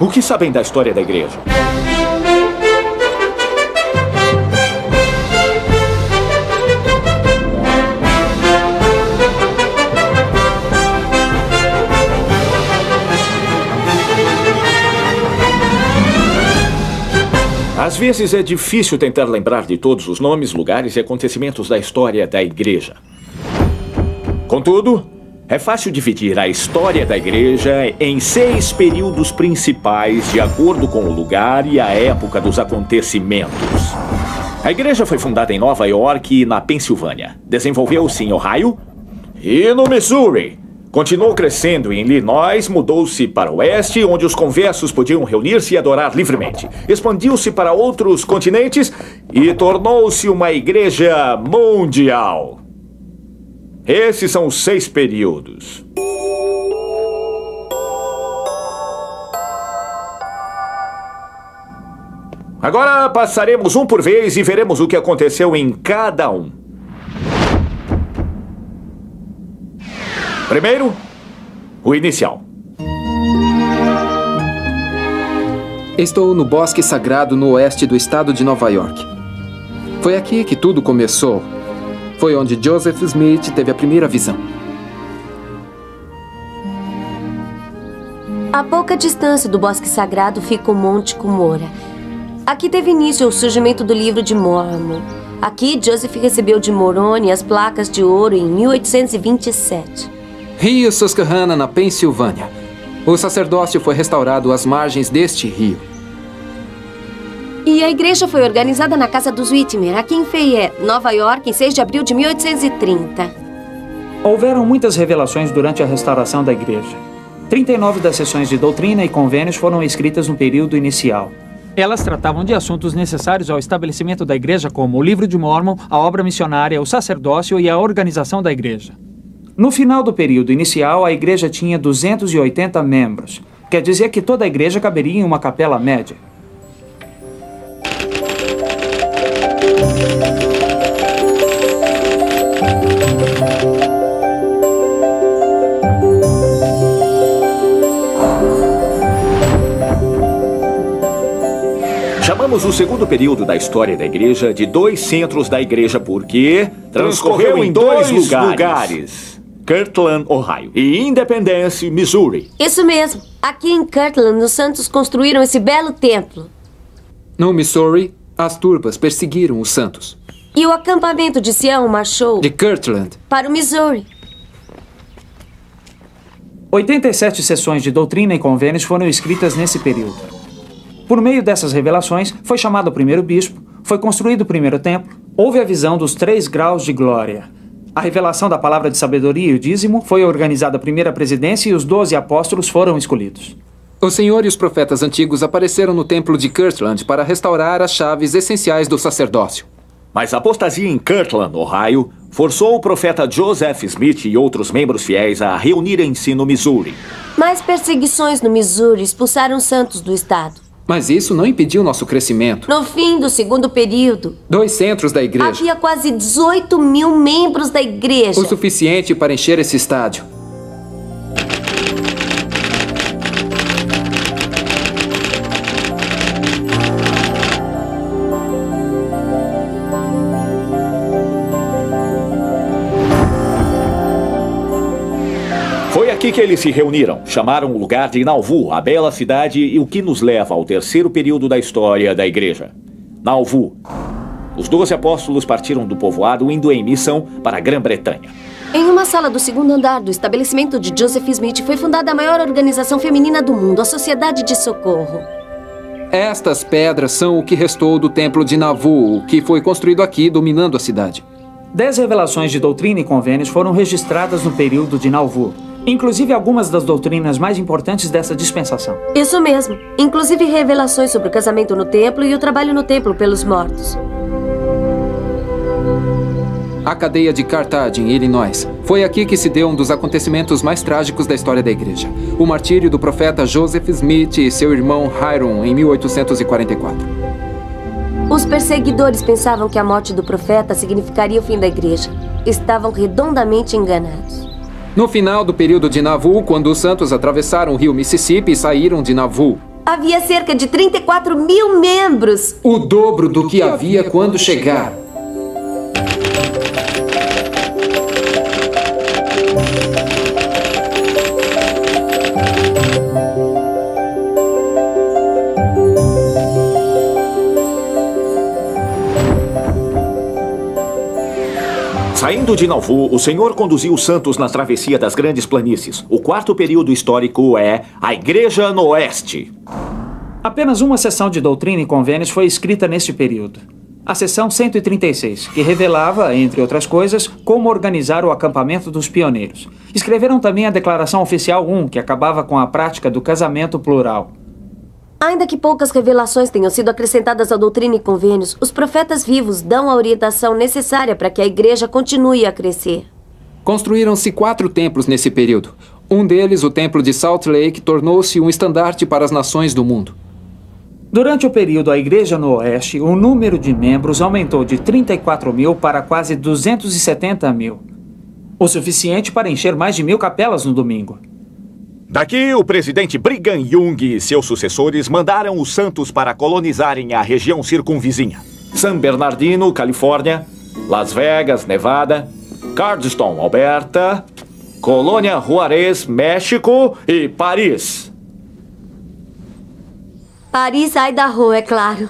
O que sabem da história da igreja? Às vezes é difícil tentar lembrar de todos os nomes, lugares e acontecimentos da história da igreja. Contudo, é fácil dividir a história da igreja em 6 períodos principais de acordo com o lugar e a época dos acontecimentos. A igreja foi fundada em Nova York e na Pensilvânia. Desenvolveu-se em Ohio e no Missouri. Continuou crescendo em Illinois, mudou-se para o oeste, onde os conversos podiam reunir-se e adorar livremente. Expandiu-se para outros continentes e tornou-se uma igreja mundial. Esses são os 6 períodos. Agora passaremos um por vez e veremos o que aconteceu em cada um. Primeiro, o inicial. Estou no Bosque Sagrado no oeste do estado de Nova York. Foi aqui que tudo começou. Foi onde Joseph Smith teve a primeira visão. A pouca distância do Bosque Sagrado fica o Monte Cumorah. Aqui teve início o surgimento do Livro de Mormon. Aqui, Joseph recebeu de Moroni as placas de ouro em 1827. Rio Susquehanna, na Pensilvânia. O sacerdócio foi restaurado às margens deste rio. E a igreja foi organizada na casa dos Whitmer, aqui em Fayette, Nova York, em 6 de abril de 1830. Houveram muitas revelações durante a restauração da igreja. 39 das sessões de doutrina e convênios foram escritas no período inicial. Elas tratavam de assuntos necessários ao estabelecimento da igreja, como o Livro de Mormon, a obra missionária, o sacerdócio e a organização da igreja. No final do período inicial, a igreja tinha 280 membros. Quer dizer que toda a igreja caberia em uma capela média. Chamamos o segundo período da história da igreja de 2 centros da igreja porque transcorreu em 2 lugares. Kirtland, Ohio, e Independence, Missouri. Isso mesmo. Aqui em Kirtland, os santos construíram esse belo templo. No Missouri, as turpas perseguiram os santos. E o acampamento de Sião marchou De Kirtland para o Missouri. 87 sessões de doutrina e convênios foram escritas nesse período. Por meio dessas revelações, foi chamado o primeiro bispo, foi construído o primeiro templo, houve a visão dos 3 graus de glória. A revelação da palavra de sabedoria e o dízimo, foi organizada a primeira presidência e os 12 apóstolos foram escolhidos. O Senhor e os profetas antigos apareceram no templo de Kirtland para restaurar as chaves essenciais do sacerdócio. Mas a apostasia em Kirtland, Ohio, forçou o profeta Joseph Smith e outros membros fiéis a reunirem-se no Missouri. Mais perseguições no Missouri expulsaram santos do estado. Mas isso não impediu nosso crescimento. No fim do segundo período, 2 centros da igreja. havia quase 18 mil membros da igreja. O suficiente para encher esse estádio. Foi aqui que eles se reuniram. Chamaram o lugar de Nauvoo, a bela cidade, e o que nos leva ao terceiro período da história da igreja. Nauvoo. Os 12 apóstolos partiram do povoado indo em missão para a Grã-Bretanha. Em uma sala do segundo andar do estabelecimento de Joseph Smith foi fundada a maior organização feminina do mundo, a Sociedade de Socorro. Estas pedras são o que restou do templo de Nauvoo, que foi construído aqui, dominando a cidade. 10 revelações de doutrina e convênios foram registradas no período de Nauvoo, inclusive algumas das doutrinas mais importantes dessa dispensação. Isso mesmo. Inclusive revelações sobre o casamento no templo e o trabalho no templo pelos mortos. A cadeia de Carthage, em Illinois. Foi aqui que se deu um dos acontecimentos mais trágicos da história da igreja. O martírio do profeta Joseph Smith e seu irmão Hiram, em 1844. Os perseguidores pensavam que a morte do profeta significaria o fim da igreja. Estavam redondamente enganados. No final do período de Nauvoo, quando os santos atravessaram o rio Mississippi e saíram de Nauvoo. Havia cerca de 34 mil membros. O dobro do que havia quando chegaram. Saindo de Nauvoo, o Senhor conduziu os santos na travessia das grandes planícies. O quarto período histórico é a Igreja no Oeste. Apenas uma seção de doutrina e convênios foi escrita neste período. A seção 136, que revelava, entre outras coisas, como organizar o acampamento dos pioneiros. Escreveram também a Declaração Oficial 1, que acabava com a prática do casamento plural. Ainda que poucas revelações tenham sido acrescentadas à doutrina e convênios, os profetas vivos dão a orientação necessária para que a igreja continue a crescer. Construíram-se 4 templos nesse período. Um deles, o Templo de Salt Lake, tornou-se um estandarte para as nações do mundo. Durante o período a Igreja no Oeste, o número de membros aumentou de 34 mil para quase 270 mil. O suficiente para encher mais de 1000 capelas no domingo. Daqui, o presidente Brigham Young e seus sucessores mandaram os santos para colonizarem a região circunvizinha. San Bernardino, Califórnia, Las Vegas, Nevada, Cardston, Alberta, Colônia Juarez, México e Paris. Paris, Idaho, é claro.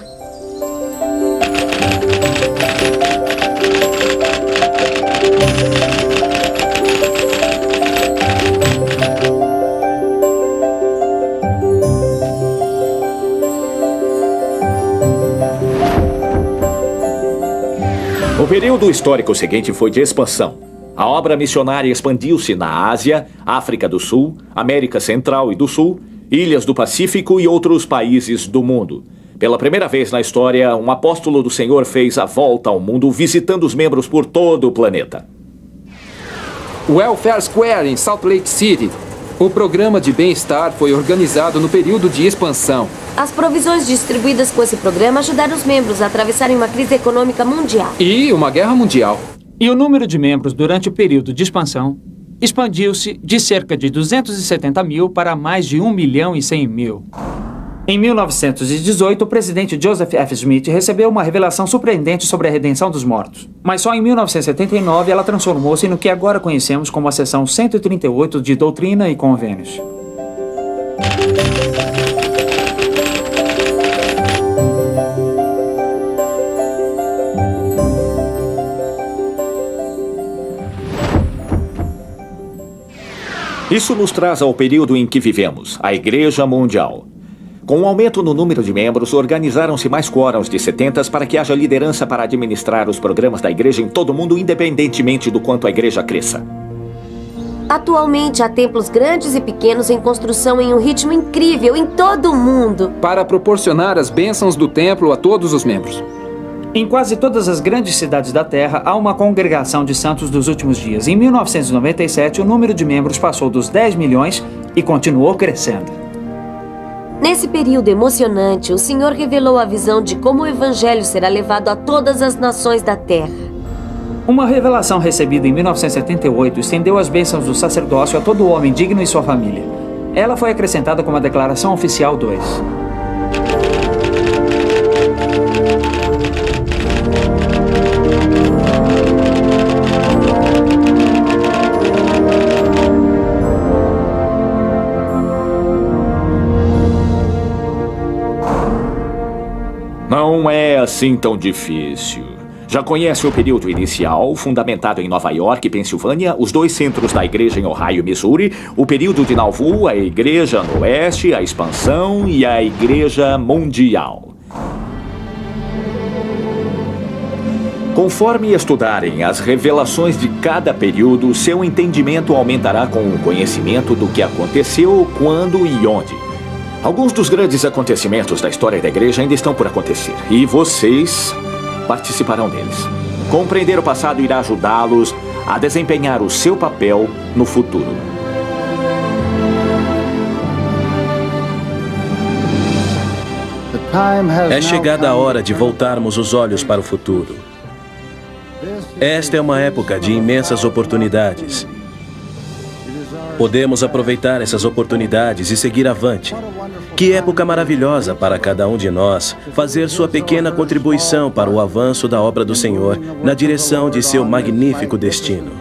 O período histórico seguinte foi de expansão. A obra missionária expandiu-se na Ásia, África do Sul, América Central e do Sul, ilhas do Pacífico e outros países do mundo. Pela primeira vez na história, um apóstolo do Senhor fez a volta ao mundo visitando os membros por todo o planeta. Welfare Square, em Salt Lake City. O programa de bem-estar foi organizado no período de expansão. As provisões distribuídas com esse programa ajudaram os membros a atravessarem uma crise econômica mundial. E uma guerra mundial. E o número de membros durante o período de expansão expandiu-se de cerca de 270 mil para mais de 1.100.000. Em 1918, o presidente Joseph F. Smith recebeu uma revelação surpreendente sobre a redenção dos mortos. Mas só em 1979 ela transformou-se no que agora conhecemos como a seção 138 de Doutrina e Convênios. Isso nos traz ao período em que vivemos, a Igreja Mundial. Com o aumento no número de membros, organizaram-se mais quórums de 70 para que haja liderança para administrar os programas da igreja em todo o mundo, independentemente do quanto a igreja cresça. Atualmente, há templos grandes e pequenos em construção em um ritmo incrível em todo o mundo. Para proporcionar as bênçãos do templo a todos os membros. Em quase todas as grandes cidades da Terra, há uma congregação de santos dos últimos dias. Em 1997, o número de membros passou dos 10 milhões e continuou crescendo. Nesse período emocionante, o Senhor revelou a visão de como o Evangelho será levado a todas as nações da Terra. Uma revelação recebida em 1978 estendeu as bênçãos do sacerdócio a todo homem digno e sua família. Ela foi acrescentada como a Declaração Oficial 2. Não é assim tão difícil. Já conhece o período inicial, fundamentado em Nova York, Pensilvânia, os 2 centros da igreja em Ohio, Missouri, o período de Nauvoo, a Igreja no Oeste, a expansão e a Igreja Mundial. Conforme estudarem as revelações de cada período, seu entendimento aumentará com o conhecimento do que aconteceu, quando e onde. Alguns dos grandes acontecimentos da história da igreja ainda estão por acontecer, e vocês participarão deles. Compreender o passado irá ajudá-los a desempenhar o seu papel no futuro. É chegada a hora de voltarmos os olhos para o futuro. Esta é uma época de imensas oportunidades. Podemos aproveitar essas oportunidades e seguir avante. Que época maravilhosa para cada um de nós fazer sua pequena contribuição para o avanço da obra do Senhor na direção de seu magnífico destino.